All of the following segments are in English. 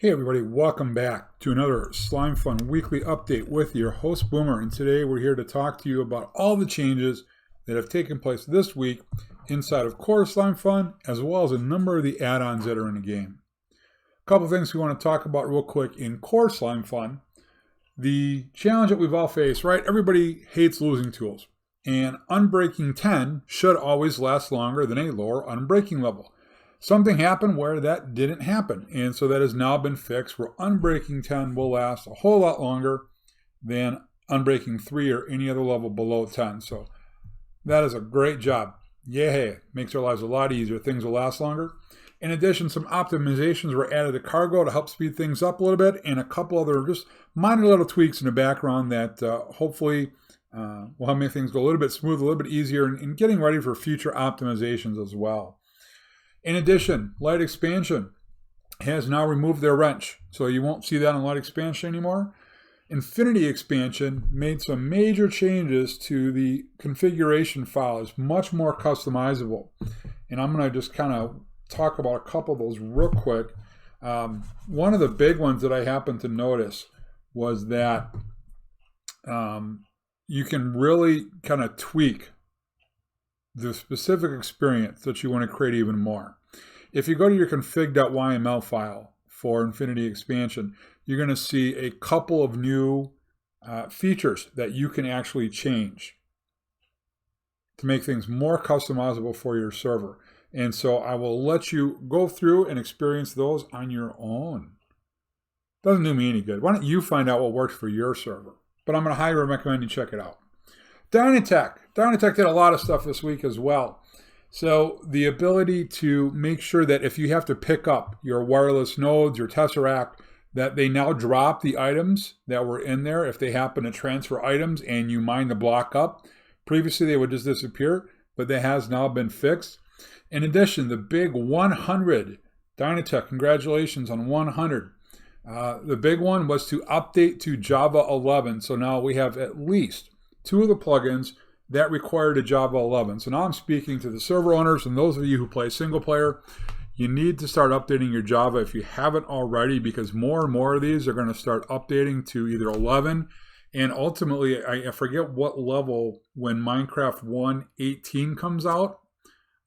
Hey everybody, welcome back to another Slimefun weekly update with your host Boomer, and today we're here to talk to you about all the changes that have taken place this week inside of core Slimefun, as well as a number of the add-ons that are in the game. A couple things we want to talk about real quick in core Slimefun. The challenge that we've all faced, right? Everybody hates losing tools, and Unbreaking 10 should always last longer than a lower Unbreaking level. Something happened where that didn't happen, and so that has now been fixed where Unbreaking 10 will last a whole lot longer than Unbreaking 3 or any other level below 10. So that is a great job. Yay, makes our lives a lot easier. Things will last longer. In addition, some optimizations were added to cargo to help speed things up a little bit, and a couple other just minor little tweaks in the background that hopefully will help make things go a little bit smoother, a little bit easier, and getting ready for future optimizations as well. In addition, Light Expansion has now removed their wrench, so you won't see that in Light Expansion anymore. Infinity Expansion made some major changes to the configuration file. It's much more customizable, and I'm going to just kind of talk about a couple of those real quick. One of the big ones that I happened to notice was that you can really kind of tweak the specific experience that you want to create even more. If you go to your config.yml file for Infinity Expansion, you're going to see a couple of new features that you can actually change to make things more customizable for your server. And so I will let you go through and experience those on your own. Doesn't do me any good. Why don't you find out what works for your server? But I'm going to highly recommend you check it out. Dynatech did a lot of stuff this week as well. So the ability to make sure that if you have to pick up your wireless nodes, your Tesseract, that they now drop the items that were in there if they happen to transfer items and you mine the block up. Previously they would just disappear, but that has now been fixed. In addition, the big 100, Dynatech, congratulations on 100. The big one was to update to Java 11. So now we have at least two of the plugins that required a Java 11. So now I'm speaking to the server owners and those of you who play single player. You need to start updating your Java if you haven't already, because more and more of these are going to start updating to either 11 and ultimately, I forget what level when Minecraft 1.18 comes out,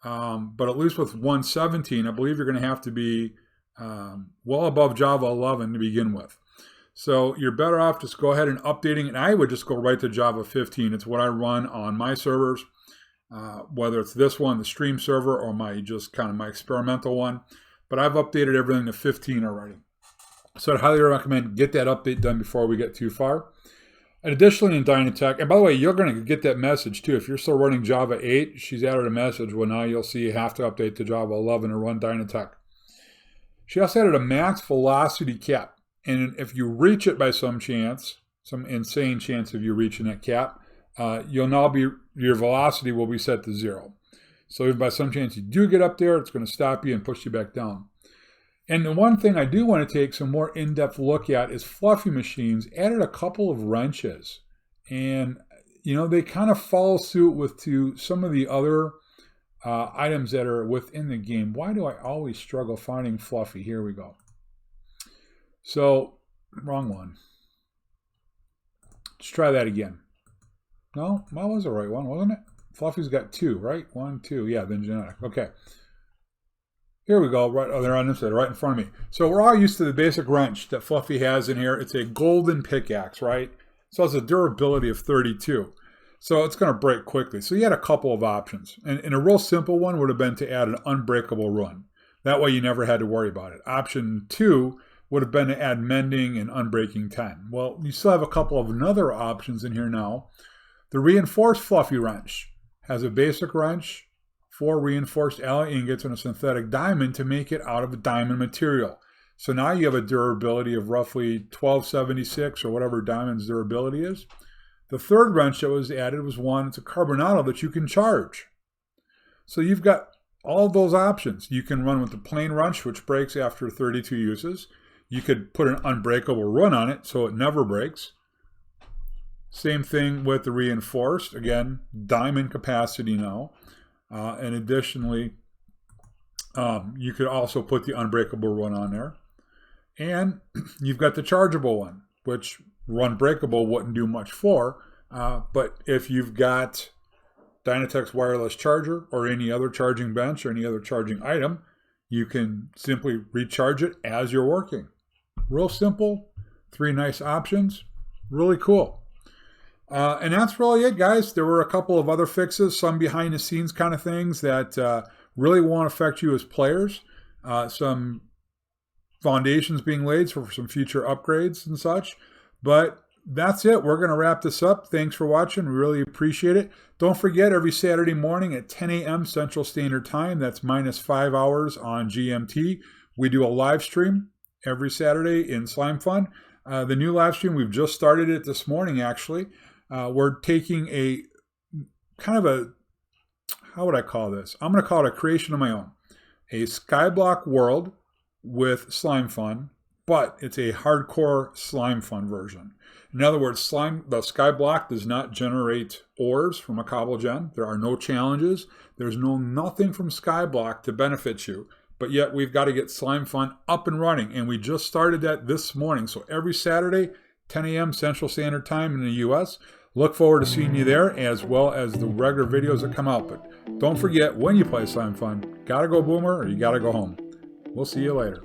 but at least with 1.17, I believe you're going to have to be well above Java 11 to begin with. So you're better off just go ahead and updating, and I would just go right to Java 15. It's what I run on my servers, whether it's this one, the stream server, or my experimental one. But I've updated everything to 15 already. So I'd highly recommend get that update done before we get too far. And additionally in Dynatech, and by the way, you're going to get that message too. If you're still running Java 8, she's added a message. Well, now you'll see you have to update to Java 11 and run Dynatech. She also added a max velocity cap. And if you reach it by some chance, some insane chance of you reaching that cap, your velocity will be set to 0. So if by some chance you do get up there, it's going to stop you and push you back down. And the one thing I do want to take some more in-depth look at is Fluffy Machines added a couple of wrenches. And, they kind of follow suit to some of the other items that are within the game. Why do I always struggle finding Fluffy? Here we go. So, wrong one. Let's try that again. No, that was the right one, wasn't it? Fluffy's got 2, right? 1, 2. Yeah, then genetic. Okay. Here we go. Right, they're on this side, right in front of me. So we're all used to the basic wrench that Fluffy has in here. It's a golden pickaxe, right? So it's a durability of 32. So it's going to break quickly. So you had a couple of options. And a real simple one would have been to add an unbreakable run. That way you never had to worry about it. Option 2 would have been to add mending and unbreaking 10. Well, you still have a couple of other options in here now. The reinforced Fluffy wrench has a basic wrench, 4 reinforced alloy ingots, and a synthetic diamond to make it out of a diamond material. So now you have a durability of roughly 1276 or whatever diamond's durability is. The third wrench that was added was it's a carbonado that you can charge. So you've got all of those options. You can run with the plain wrench, which breaks after 32 uses. You could put an unbreakable run on it so it never breaks. Same thing with the reinforced. Again, diamond capacity now. And additionally, you could also put the unbreakable run on there. And you've got the chargeable one, which Run Breakable wouldn't do much for. But if you've got Dynatech's wireless charger or any other charging bench or any other charging item, you can simply recharge it as you're working. Real simple, 3 nice options, really cool. And that's really it, guys. There were a couple of other fixes, some behind the scenes kind of things that really won't affect you as players. Some foundations being laid for some future upgrades and such. But that's it. We're going to wrap this up. Thanks for watching. We really appreciate it. Don't forget, every Saturday morning at 10 a.m. Central Standard Time, that's -5 hours on GMT, we do a live stream every Saturday in Slimefun. The new live stream, we've just started it this morning, actually. We're taking a kind of a, how would I call this? I'm going to call it a creation of my own. A Skyblock world with Slimefun, but it's a hardcore Slimefun version. In other words, the Skyblock does not generate ores from a cobble gen. There are no challenges. There's nothing from Skyblock to benefit you. But yet we've got to get Slimefun up and running. And we just started that this morning. So every Saturday, 10 a.m. Central Standard Time in the U.S. Look forward to seeing you there, as well as the regular videos that come out. But don't forget, when you play Slimefun, gotta go Boomer or you gotta go home. We'll see you later.